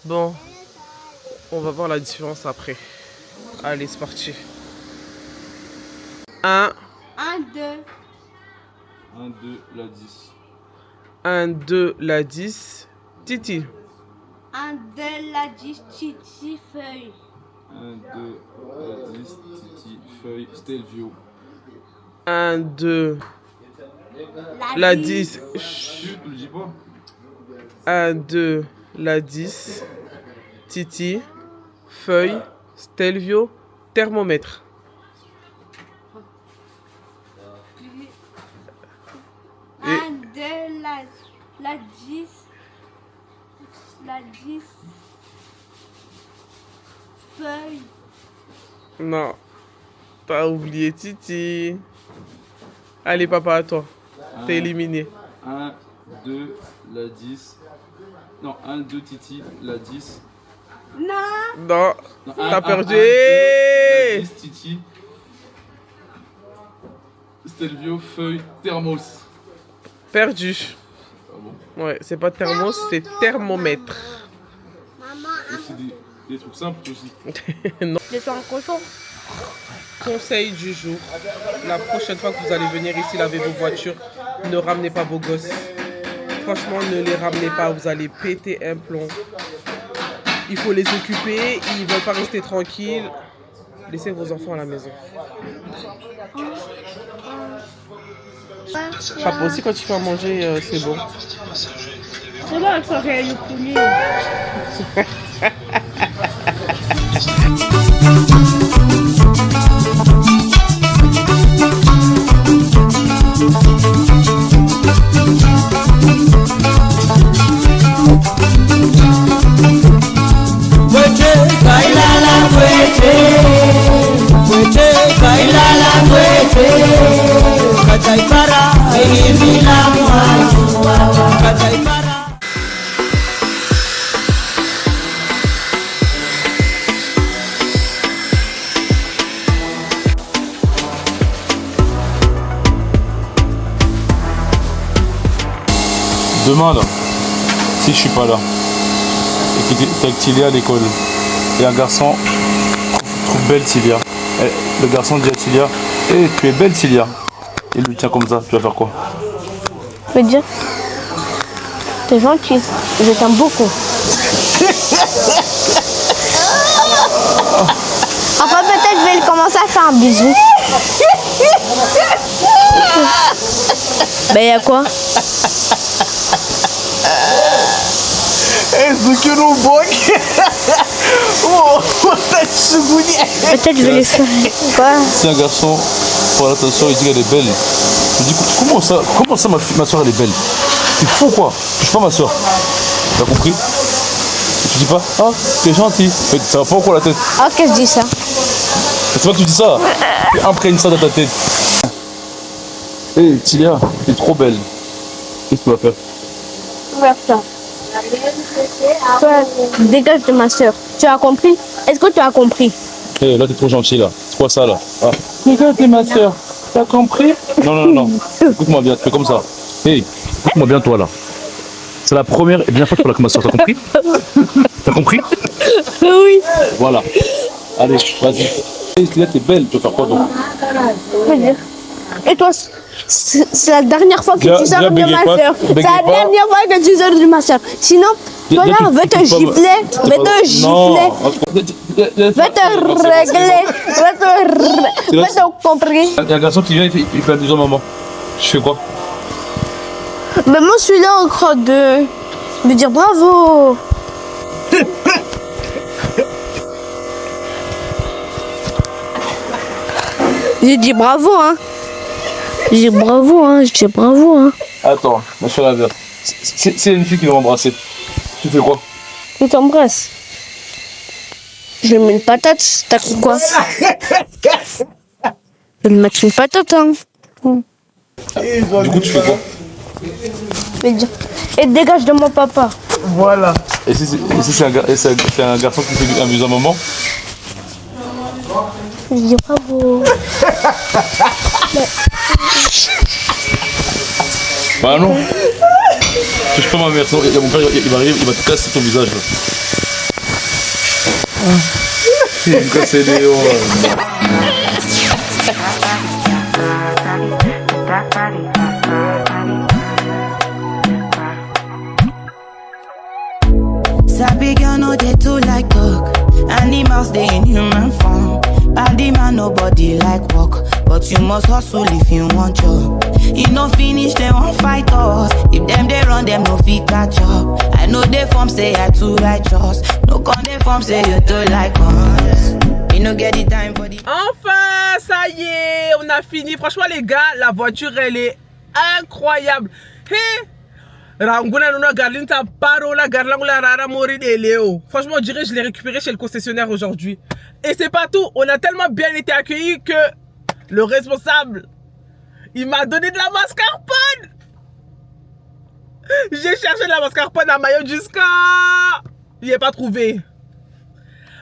Bon, on va voir la différence après. Allez, c'est parti. 1, 2. 1, 2, la 10. 1, 2, la 10. Titi. 1, 2, la 10, Titi, feuille. 1, 2, la 10, Titi, feuille, Stelvio. 1, 2, la 10. Chut, ne le dis pas. 1, 2, la 10. Titi, feuille, Stelvio, thermomètre. 1, 2, la 10. La 10. Feuille. Non, t'as oublié Titi. Allez papa, à toi. T'es éliminé. 1, 2, la 10. Non, 1, 2, Titi, la 10. Non, t'as perdu. 1, 2, la 10, Titi. Stelvio, feuille, thermos. Perdu. Ah bon? Ouais, c'est pas thermos, c'est thermomètre. Maman, C'est des trucs simples aussi. Non. c'est un cochon. Conseil du jour. La prochaine fois que vous allez venir ici laver vos voitures, ne ramenez pas vos gosses. Franchement, ne les ramenez pas, vous allez péter un plomb. Il faut les occuper, ils ne veulent pas rester tranquilles. Laissez vos enfants à la maison. Papa aussi, quand tu fais à manger, c'est bon. C'est bon, ça fait le poulet. Demain là, si je suis pas là, et que t'as Tilia à l'école, et un garçon trouve belle Tilia, et le garçon dit à Tilia, hey, tu es belle Tilia, il lui tient comme ça, tu vas faire quoi? Je veux dire, t'es gentil, je t'aime beaucoup. Après peut-être je vais commencer à faire un bisou. Ben y'a quoi? Peut-être je vais les faire. Quoi? Si un garçon pour l'attention, il dit qu'elle est belle, je dis comment ça ma soeur elle est belle? Tu fous quoi? Touche pas ma soeur. T'as compris? Et tu dis pas, ah t'es gentil, mais ça va pas encore la tête. Ah que je dis ça? C'est pas que tu dis ça, tu imprègnes ça dans ta tête. Hé hey, Tilia, t'es trop belle. Qu'est-ce que tu vas faire? Toi, dégage de ma soeur. Tu as compris? Est-ce que tu as compris? Hé hey, là t'es trop gentil là. C'est quoi ça là? Ah. Dégage de ma soeur. T'as compris? Non. Écoute-moi bien, tu fais comme ça. Hé, hey, écoute-moi bien toi là. C'est la première et bien fois que tu parles avec ma soeur, t'as compris? T'as compris? Oui. Voilà. Allez, vas-y. Hey, Tilia, t'es belle, tu vas faire quoi donc? Et toi, c'est la dernière fois que tu sors de ma soeur. C'est la dernière fois que tu sors de ma soeur. Sinon, toi là, on va te gifler. Va te gifler. Va te régler. Va te comprendre. Il y a un garçon qui vient, il fait un déjà maman. Je fais quoi? Mais moi, je suis là en train de me dire bravo. J'ai dit bravo, hein. J'ai bravo, hein. J'ai bravo, hein. Attends, ma soeur la verre. C'est une fille qui va m'embrasser. Tu fais quoi? Je t'embrasse. Je vais mettre une patate. T'as cru quoi? Je vais lui mettre une patate, hein. Du coup, tu fais quoi? Et dégage de mon papa. Voilà. Et si c'est un garçon qui fait un bisou à maman? Je dis bravo. Bah non. Touche pas ma mère, sinon mon père il va arriver, il va te casser ton visage. Il va me casser les hauts. Sabi girl no dey too like talk. Animals dey in human form. Body man nobody like work, but you must hustle if you want job. You no finish they won't fight us. If them they run them no fit catch up. I know they form say I too righteous. No con they form say you too like us. You no get the time for the. Enfin, ça y est, on a fini. Franchement les gars, la voiture elle est incroyable. Hey! Ranguna Nuna Garlinta Parola Garlangula Rara Mori de Léo. Franchement, on dirait que je l'ai récupéré chez le concessionnaire aujourd'hui. Et c'est pas tout. On a tellement bien été accueillis que le responsable, il m'a donné de la mascarpone. J'ai cherché de la mascarpone à Mayotte jusqu'à. Il n'est pas trouvé.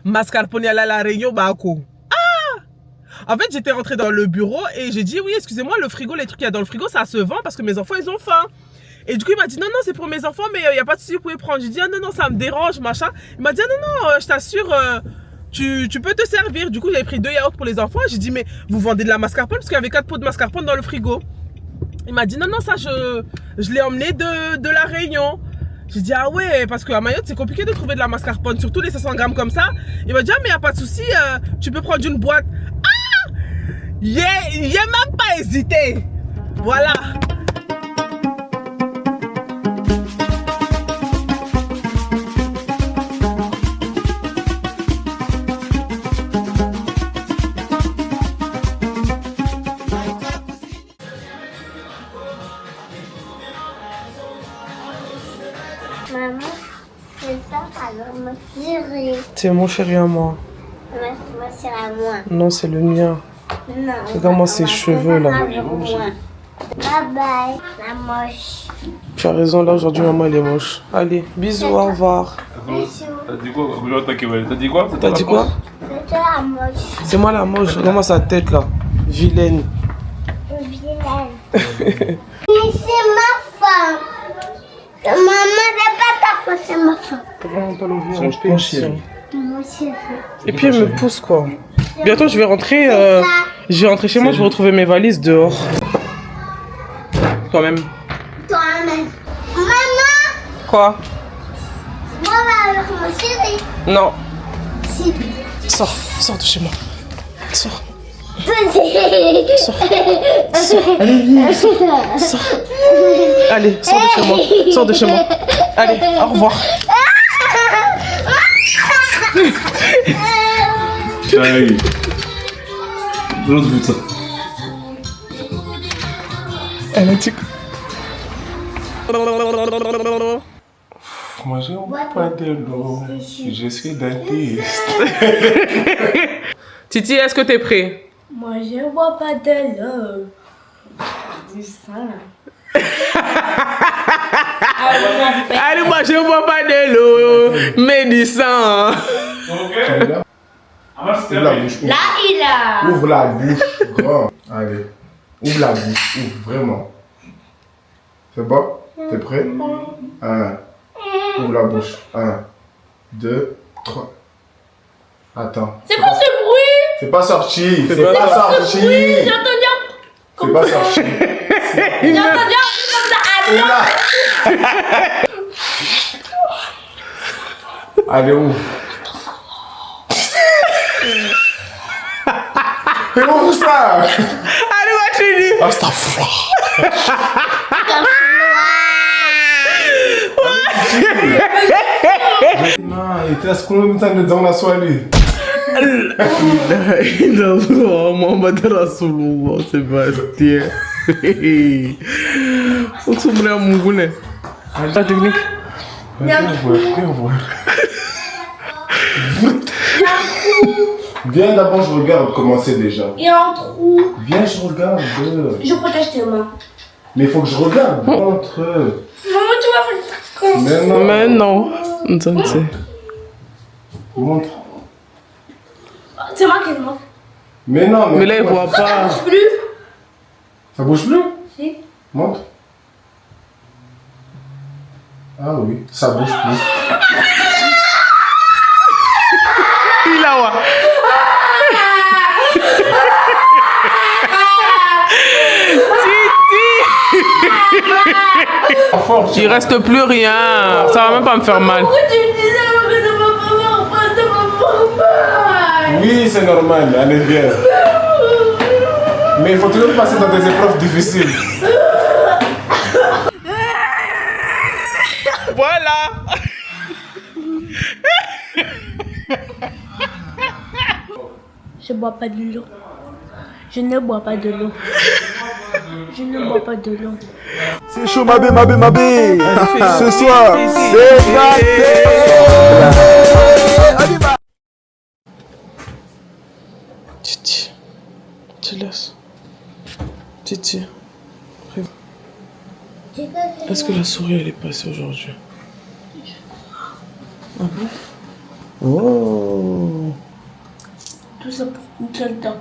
Mascarpone à la Réunion, Bako. Ah! En fait, j'étais rentré dans le bureau et j'ai dit oui, excusez-moi, le frigo, les trucs qu'il y a dans le frigo, ça se vend parce que mes enfants, ils ont faim. Et du coup, il m'a dit non, c'est pour mes enfants, mais il n'y a pas de souci, vous pouvez prendre. J'ai dit ah, non, ça me dérange, machin. Il m'a dit ah, non, je t'assure, tu peux te servir. Du coup, j'avais pris 2 yaourts pour les enfants. J'ai dit mais vous vendez de la mascarpone parce qu'il y avait 4 pots de mascarpone dans le frigo. Il m'a dit non, ça, je l'ai emmené de la Réunion. J'ai dit ah ouais, parce qu'à Mayotte, c'est compliqué de trouver de la mascarpone, surtout les 500 grammes comme ça. Il m'a dit ah, mais il n'y a pas de souci, tu peux prendre une boîte. Ah! Il n'a même pas hésité. Voilà. Maman, c'est ça, alors ma chérie. C'est mon chéri à moi. Moi, c'est à moi. Non, c'est le mien. Non. Regarde-moi ses cheveux là. Bye bye, la moche. Tu as raison, là aujourd'hui maman elle est moche. Allez, bisous, au revoir. Bisous. T'as dit quoi? T'as dit quoi? T'as dit quoi? C'est toi la moche. C'est moi la moche, regarde-moi sa tête là. Vilaine. Vilaine. C'est ma femme. Maman, c'est pas ta femme, c'est ma femme. Vraiment pas l'ouvrir, Change ton chien. Mon chéri. Et puis elle me pousse quoi. Bientôt je vais rentrer chez moi, je vais retrouver mes valises dehors. Toi-même. Toi-même. Maman, Quoi? moi, avec mon chéri. Non. Si. Sors de chez moi. Sors. Allez, sors de chez moi. Sors de chez moi. Allez, au revoir. Aïe. L'autre bout de ça. Elle a dit. Moi je bois pas de l'eau. Je suis dentiste. Titi, est-ce que t'es prêt? Moi, je bois pas de l'eau. Du sang. Allez, moi je bois pas de l'eau, mais du sang. Ouvre la bouche. Là, il a. Ouvre la bouche. Grand. Allez. Ouvre la bouche. Ouvre, vraiment. C'est bon? T'es prêt? 1. Ouvre la bouche. 1, 2, 3. Attends. C'est quoi ce bruit? C'est pas sorti. C'est C'est pas pas sorti. J'ai entendu C'est pas sorti. J'ai entendu un truc comme ça. Ouvre la. Allez, ouvre. Mais ouvre ça. Allez, ma chérie. Astaghfirullah. Non, il te reste combien de temps de dans la soirée? Sébastien. Faut que ce soit mon goût. La technique. Viens d'abord, je regarde comment c'est déjà. Il y a un trou. Viens, je regarde. Je protège tes mains. Mais il faut que je regarde. Montre. Maman, tu vas faire comme ça. Mais non. Mais non. Montre. C'est moi qui le montre. Mais non. Mais là, il voit pas. Plus. Ça bouge plus? Si. Montre. Ah oui, ça bouge plus. Il a ouais. Titi. Il reste plus rien. Ça va même pas me faire mal. Pourquoi tu me disais que de ma maman? Oui, c'est normal, allez, viens. Mais il faut toujours passer dans des épreuves difficiles. Voilà. Je bois pas de l'eau. Je ne bois pas de l'eau. Je ne bois pas de l'eau. C'est chaud, ma bé. Ce soir, c'est gâté. Titi, tu laisses. Titi, est-ce que la souris elle est passée aujourd'hui? Ah bon? Oh. Tout ça pour une seule dent.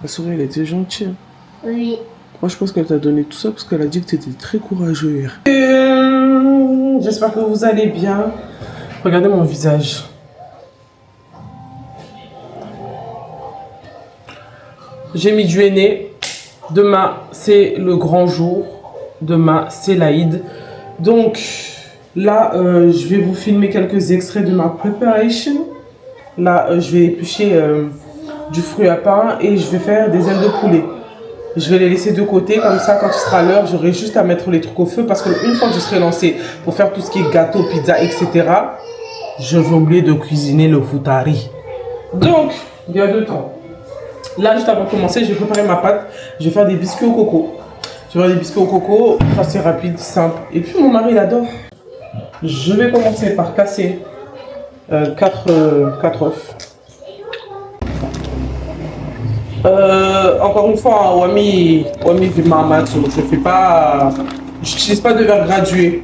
La souris elle était gentille. Hein. Oui. Moi je pense qu'elle t'a donné tout ça parce qu'elle a dit que tu étais très courageux hier. J'espère que vous allez bien. Regardez mon visage. J'ai mis du henné. Demain, c'est le grand jour. Demain, c'est l'Aïd. Donc, là, je vais vous filmer quelques extraits de ma préparation. Là, je vais éplucher du fruit à pain et je vais faire des ailes de poulet. Je vais les laisser de côté, comme ça quand ce sera l'heure, j'aurai juste à mettre les trucs au feu parce qu'une fois que je serai lancée pour faire tout ce qui est gâteau, pizza, etc., je vais oublier de cuisiner le futari. Donc, il y a 2 temps. Là, juste avant de commencer, je vais préparer ma pâte. Je vais faire des biscuits au coco. Je vais faire des biscuits au coco, assez rapide, simple. Et puis mon mari l'adore. Je vais commencer par casser 4 œufs. Encore une fois, Wami Vimamatsu, je fais pas, j'utilise pas de verre gradué.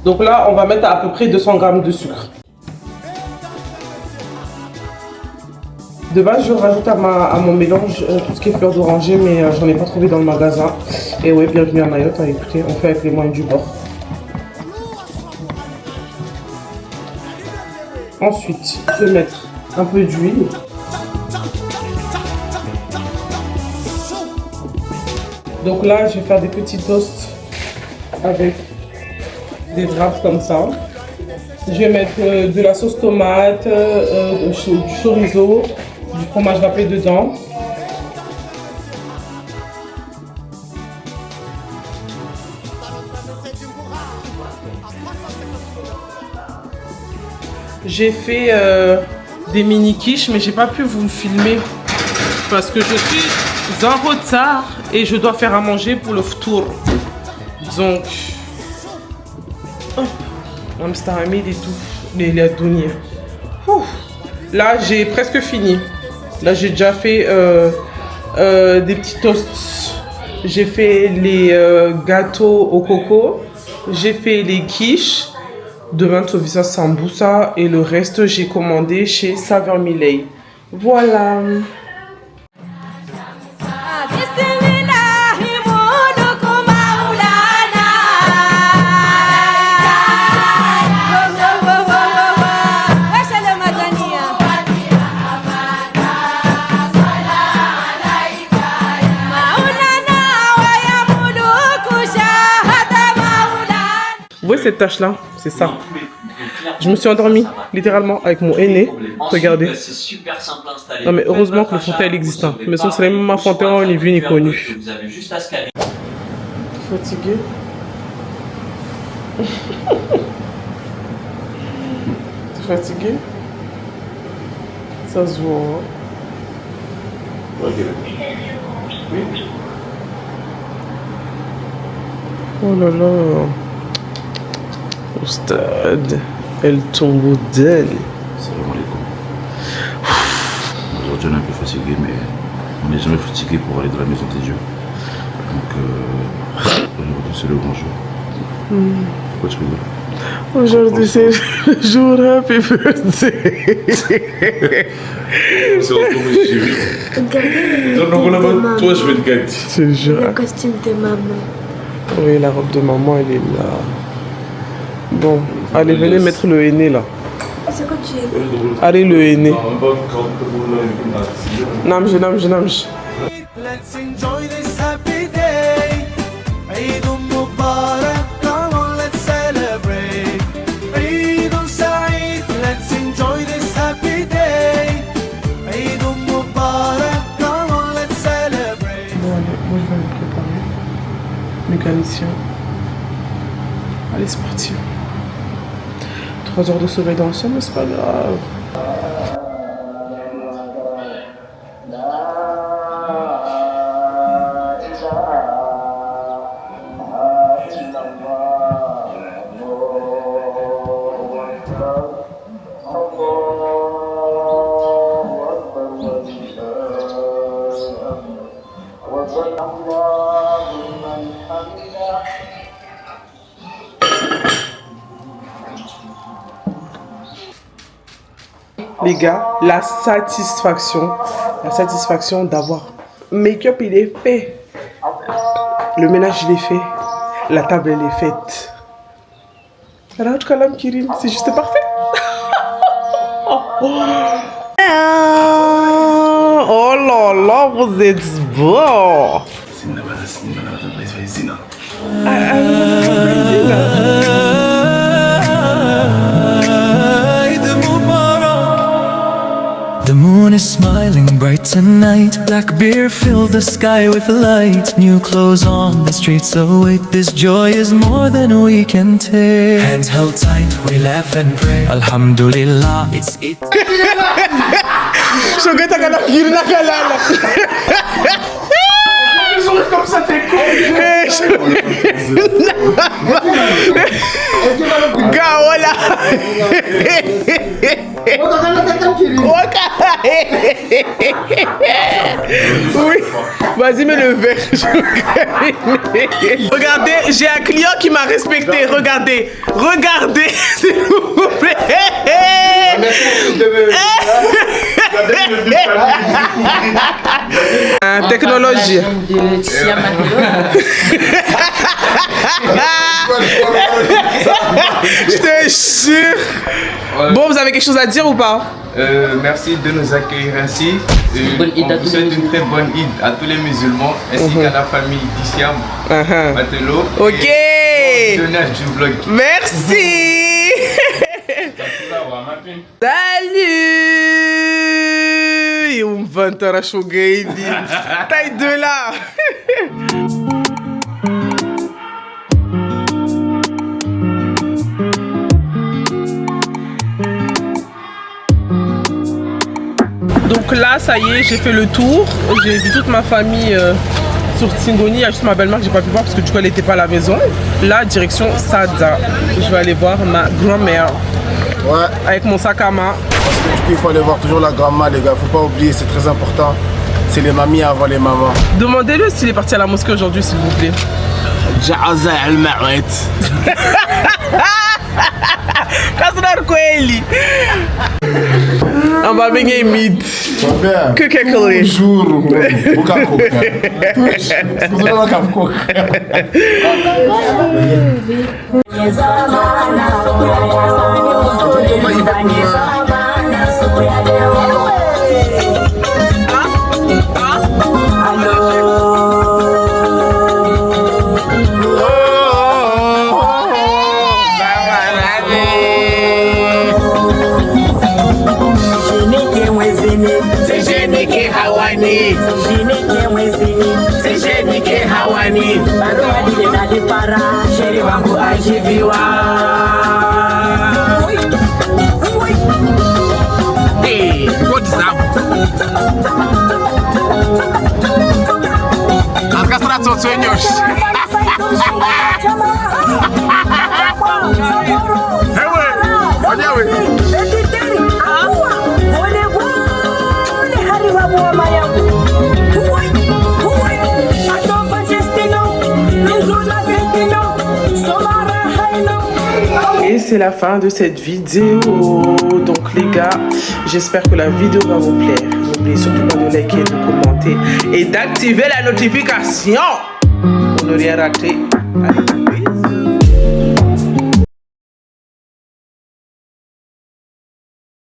Donc là, on va mettre à peu près 200 g de sucre. De base, je rajoute à mon mélange tout ce qui est fleur d'oranger, mais j'en ai pas trouvé dans le magasin. Et ouais, bienvenue à Mayotte. Écoutez, on fait avec les moyens du bord. Ensuite, je vais mettre un peu d'huile. Donc là, je vais faire des petits toasts avec des wraps comme ça. Je vais mettre de la sauce tomate, du chorizo, du fromage râpé dedans. J'ai fait des mini quiches, mais j'ai pas pu vous filmer parce que je suis en retard et je dois faire à manger pour le ftour. Donc, on me staramide et tout, les adoniers. Là, j'ai presque fini. Là, j'ai déjà fait des petits toasts. J'ai fait les gâteaux au coco. J'ai fait les quiches. Demain, Tovisa Sambusa. Et le reste, j'ai commandé chez Saveur Millet. Voilà. Vous voyez cette tache là, c'est ça. Je me suis endormie littéralement avec mon aîné. Regardez. Non mais heureusement que le fauteuil existe. Mais ce serait même un fauteuil ni vu ni connu. Fatigué. T'es fatigué? Ça se voit. Oui. Oh là là. Oustad, elle tombe d'elle. Salam alaikum. Aujourd'hui on est un peu fatigué, mais on n'est jamais fatigué pour aller dans la maison de Dieu. Donc aujourd'hui c'est le grand jour. Pourquoi tu rigoles? Aujourd'hui c'est le jour happy birthday. C'est retombé chérie. Donc là-bas, toi je vais te gâter. Le costume de maman. Oui, la robe de maman elle est là. Bon, allez, venez mettre le henné là. C'est quoi tu es? Allez, le henné. Namj. Let's enjoy this happy day. Eid Mubarak, come on, let's celebrate. Eid Saeed, let's enjoy this happy day. Eid Mubarak, come on, let's celebrate. Bon, allez, moi je vais me préparer. Mécanicien. Allez, c'est parti. 3 heures de sommeil dans le sol, mais c'est pas grave. Les gars, la satisfaction d'avoir make-up il est fait, le ménage il est fait, la table elle est faite. Raj Kalam Kirim, c'est juste parfait. Oh là là, vous êtes beau. The moon is smiling bright tonight. Black beer filled the sky with light. New clothes on, the streets await. This joy is more than we can take. Hands held tight, we laugh and pray. Alhamdulillah, it's it. Shogeta kana fikiri na kalala. Comme ça t'es con. Gars, voilà. Oui, vas-y, mets le verre. Regardez, j'ai un client qui m'a respecté. Regardez, regardez, s'il vous plaît. Technologie. Je te jure. Bon, vous avez quelque chose à dire ou pas? Merci de nous accueillir ainsi. On vous souhaite une très bonne Eid à tous les musulmans ainsi qu'à la famille d'Issiam Matelot. Ok. Du vlog. Merci. Salut. On va te rachoguer. Taille de là. Donc là, ça y est, j'ai fait le tour. J'ai vu toute ma famille sur Tsingoni. Il y a juste ma belle-mère que j'ai pas pu voir parce que du coup, elle n'était pas à la maison. Là, direction Sada. Je vais aller voir ma grand-mère. Ouais. Avec mon sac à main. Parce que du coup, il faut aller voir toujours la grand-mère, les gars. Faut pas oublier, c'est très important. C'est les mamies avant les mamans. Demandez-le s'il est parti à la mosquée aujourd'hui, s'il vous plaît. Jaza al-Ma'wet. On va bien mid. Que quelque Bonjour. Sheri wangu ajiviwa. Hey, what's up? Orkestra sueños. Et c'est la fin de cette vidéo. Donc les gars, j'espère que la vidéo va vous plaire. N'oubliez surtout pas de liker, de commenter et d'activer la notification pour ne rien rater. Allez.